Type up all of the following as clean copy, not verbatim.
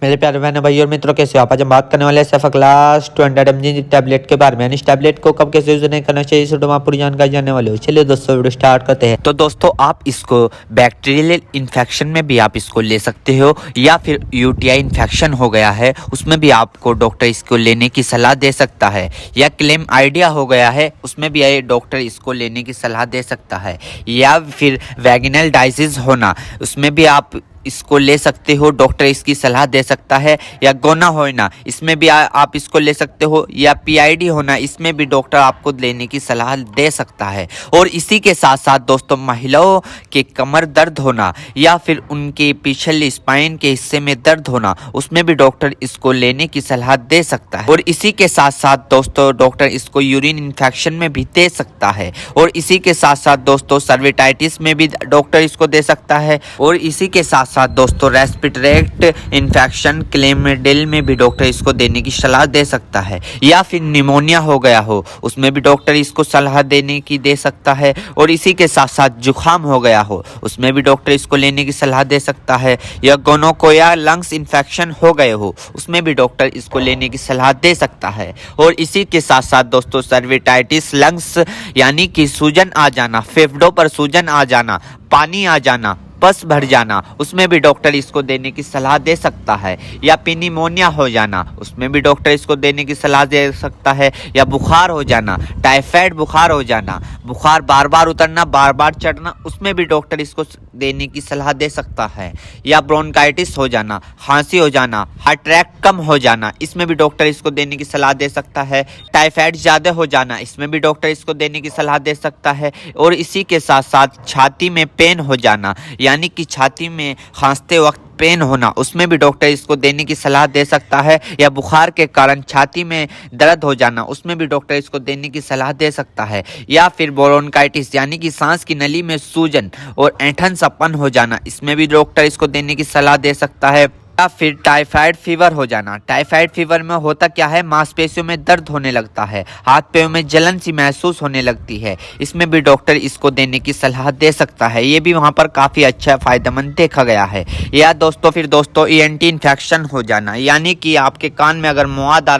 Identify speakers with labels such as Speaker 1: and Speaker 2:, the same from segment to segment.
Speaker 1: मेरे प्यारे बहनों भाई और मित्रों, कैसे हो आप? आज हम बात करने वाले हैं सेफाक्लास 200 mg टैबलेट के बारे में। इस टैबलेट को कब कैसे यूज नहीं करना चाहिए, इस वीडियो में आप पूरी जानकारी जानने वाले हो। चलिए दोस्तों वीडियो स्टार्ट करते हैं।
Speaker 2: तो दोस्तों आप इसको बैक्टीरियल इन्फेक्शन में भी आप इसको ले सकते हो, या फिर यूटीआई इन्फेक्शन हो गया है उसमें भी आपको डॉक्टर इसको लेने की सलाह दे सकता है, या क्लेम आइडिया हो गया है उसमें भी डॉक्टर इसको लेने की सलाह दे सकता है, या फिर वैगिनल डायसिस होना उसमें भी आप इसको ले सकते हो, डॉक्टर इसकी सलाह दे सकता है, या गोना होना इसमें भी आप इसको ले सकते हो, या पीआईडी होना इसमें भी डॉक्टर आपको लेने की सलाह दे सकता है। और इसी के साथ साथ दोस्तों महिलाओं के कमर दर्द होना या फिर उनके पिछले स्पाइन के हिस्से में दर्द होना उसमें भी डॉक्टर इसको लेने की सलाह दे सकता है। और इसी के साथ साथ दोस्तों डॉक्टर इसको यूरिन इन्फेक्शन में भी दे सकता है। और इसी के साथ साथ दोस्तों सर्विटाइटिस में भी डॉक्टर इसको दे सकता है। और इसी के साथ साथ दोस्तों रेस्पिरेटरी इन्फेक्शन क्लेमिडियल में भी डॉक्टर इसको देने की सलाह दे सकता है, या फिर निमोनिया हो गया हो उसमें भी डॉक्टर इसको सलाह देने की दे सकता है। और इसी के साथ साथ जुखाम हो गया हो उसमें भी डॉक्टर इसको लेने की सलाह दे सकता है, या गोनोकोया लंग्स इन्फेक्शन हो गए हो उसमें भी डॉक्टर इसको लेने की सलाह दे सकता है। और इसी के साथ साथ दोस्तों सर्विटाइटिस लंग्स यानी कि सूजन आ जाना, फेफड़ों पर सूजन आ जाना, पानी आ जाना, पस भर जाना उसमें भी डॉक्टर इसको देने की सलाह दे सकता है, या निमोनिया हो जाना उसमें भी डॉक्टर इसको देने की सलाह दे सकता है, या बुखार हो जाना, टाइफाइड बुखार हो जाना, बुखार बार बार उतरना बार बार चढ़ना उसमें भी डॉक्टर इसको देने की सलाह दे सकता है, या ब्रोंकाइटिस हो जाना, खांसी हो जाना, हार्ट अटैक कम हो जाना इसमें भी डॉक्टर इसको देने की सलाह दे सकता है, टाइफाइड ज़्यादा हो जाना इसमें भी डॉक्टर इसको देने की सलाह दे सकता है। और इसी के साथ साथ छाती में पेन हो जाना यानी कि छाती में खांसते वक्त पेन होना उसमें भी डॉक्टर इसको देने की सलाह दे सकता है, या बुखार के कारण छाती में दर्द हो जाना उसमें भी डॉक्टर इसको देने की सलाह दे सकता है, या फिर ब्रोंकाइटिस यानी कि सांस की नली में सूजन और ऐंठन सपन हो जाना इसमें भी डॉक्टर इसको देने की सलाह दे सकता है, या फिर टाइफाइड फीवर हो जाना। टाइफाइड फीवर में होता क्या है, मांसपेशियों में दर्द होने लगता है, हाथ पैरों में जलन सी महसूस होने लगती है, इसमें भी डॉक्टर इसको देने की सलाह दे सकता है। ये भी वहाँ पर काफ़ी अच्छा फायदेमंद देखा गया है। या दोस्तों फिर दोस्तों ईएनटी इन्फेक्शन हो जाना यानी कि आपके कान में अगर मवाद आ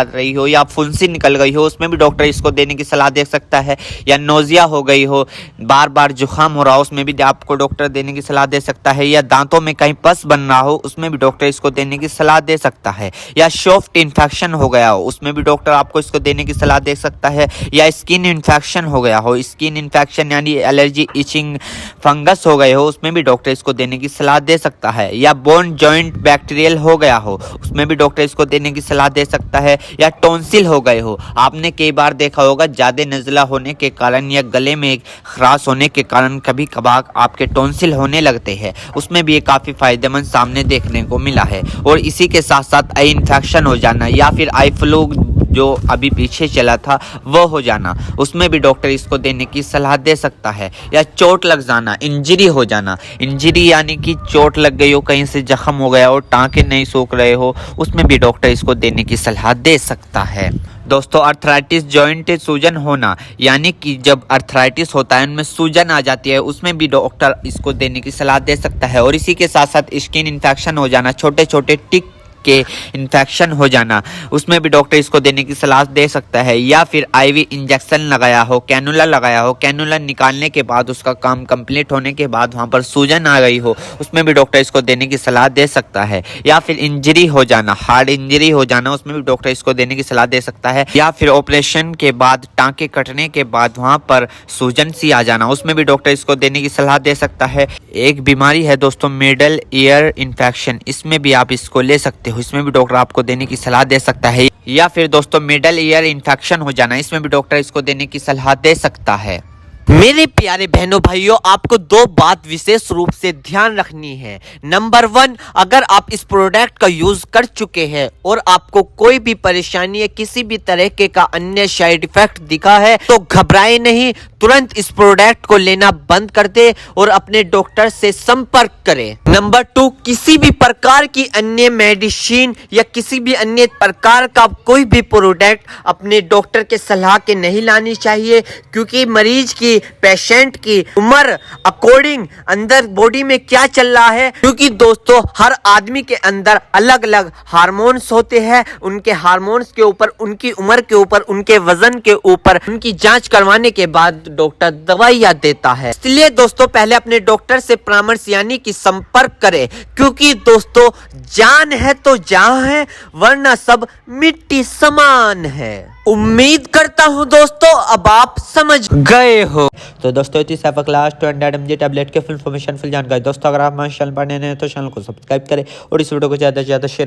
Speaker 2: रही हो या फुंसी निकल गई हो उसमें भी डॉक्टर इसको देने की सलाह दे सकता है, या नोजिया हो गई हो, बार बार जुकाम हो रहा हो उसमें भी आपको डॉक्टर देने की सलाह दे सकता है, या दांतों में कहीं पस बन हो उसमें भी डॉक्टर इसको देने की सलाह दे सकता है, या सॉफ्ट इन्फेक्शन हो गया हो उसमें भी डॉक्टर आपको इसको देने की सलाह दे सकता है, या स्किन इन्फेक्शन हो गया हो, स्किन इन्फेक्शन यानी एलर्जी इचिंग फंगस हो गए हो उसमें भी डॉक्टर इसको देने की सलाह दे सकता है, या बोन जॉइंट बैक्टीरियल हो गया हो उसमें भी डॉक्टर इसको देने की सलाह दे सकता है, या टॉन्सिल हो गए हो। आपने कई बार देखा होगा ज़्यादा नज़ला होने के कारण या गले में खराश होने के कारण कभी कभार आपके टॉन्सिल होने लगते हैं उसमें भी ये काफ़ी फायदेमंद सामने देखने को मिला है। और इसी के साथ साथ आई इन्फेक्शन हो जाना या फिर आई फ्लू जो अभी पीछे चला था वो हो जाना उसमें भी डॉक्टर इसको देने की सलाह दे सकता है, या चोट लग जाना, इंजरी हो जाना, इंजरी यानी कि चोट लग गई हो, कहीं से जख्म हो गया हो, टाँके नहीं सूख रहे हो उसमें भी डॉक्टर इसको देने की सलाह दे सकता है। दोस्तों अर्थराइटिस जॉइंट सूजन होना यानी कि जब अर्थराइटिस होता है उनमें सूजन आ जाती है उसमें भी डॉक्टर इसको देने की सलाह दे सकता है। और इसी के साथ साथ स्किन इन्फेक्शन हो जाना, छोटे छोटे टिक के इन्फेक्शन हो जाना उसमें भी डॉक्टर इसको देने की सलाह दे सकता है, या फिर आईवी इंजेक्शन लगाया हो, कैनुला लगाया हो, कैनुला निकालने के बाद उसका काम कंप्लीट होने के बाद वहां पर सूजन आ गई हो उसमें भी डॉक्टर इसको देने की सलाह दे सकता है, या फिर इंजरी हो जाना, हार्ड इंजरी हो जाना उसमें भी डॉक्टर इसको देने की सलाह दे सकता है, या फिर ऑपरेशन के बाद टाँके कटने के बाद वहां पर सूजन सी आ जाना उसमें भी डॉक्टर इसको देने की सलाह दे सकता है। एक बीमारी है दोस्तों मिडल ईयर इन्फेक्शन, इसमें भी आप इसको ले सकते हो, इसमें भी डॉक्टर आपको देने की सलाह दे सकता है, या फिर दोस्तों मिडल ईयर इन्फेक्शन हो जाना इसमें भी डॉक्टर इसको देने की सलाह दे सकता है।
Speaker 3: मेरे प्यारे बहनों भाइयों, आपको दो बात विशेष रूप से ध्यान रखनी है। नंबर 1, अगर आप इस प्रोडक्ट का यूज कर चुके हैं और आपको कोई भी परेशानी या किसी भी तरह के का अन्य साइड इफेक्ट दिखा है तो घबराए नहीं, तुरंत इस प्रोडक्ट को लेना बंद कर दे और अपने डॉक्टर से संपर्क करें। नंबर 2, किसी भी प्रकार की अन्य मेडिसिन या किसी भी अन्य प्रकार का कोई भी प्रोडक्ट अपने डॉक्टर के सलाह के नहीं लानी चाहिए, क्योंकि मरीज की, पेशेंट की उम्र अकॉर्डिंग अंदर बॉडी में क्या चल रहा है, क्योंकि दोस्तों हर आदमी के अंदर अलग अलग हार्मोन्स होते हैं। उनके हार्मोन्स के ऊपर, उनकी उम्र के ऊपर, उनके वजन के ऊपर उनकी जांच करवाने के बाद डॉक्टर दवाइयां देता है। इसलिए दोस्तों पहले अपने डॉक्टर से परामर्श यानी कि संपर्क करें, क्योंकि दोस्तों जान है तो जहां है, वरना सब मिट्टी समान है। उम्मीद करता हूं दोस्तों अब आप समझ गए हो।
Speaker 1: तो दोस्तों इस क्लास 200 mg टैबलेट के फुल इन्फॉर्मेशन, फुल जानकारी दोस्तों अगर आप हमारे चैनल पर नए हैं तो चैनल को सब्सक्राइब करें और इस वीडियो को ज़्यादा से ज़्यादा शेयर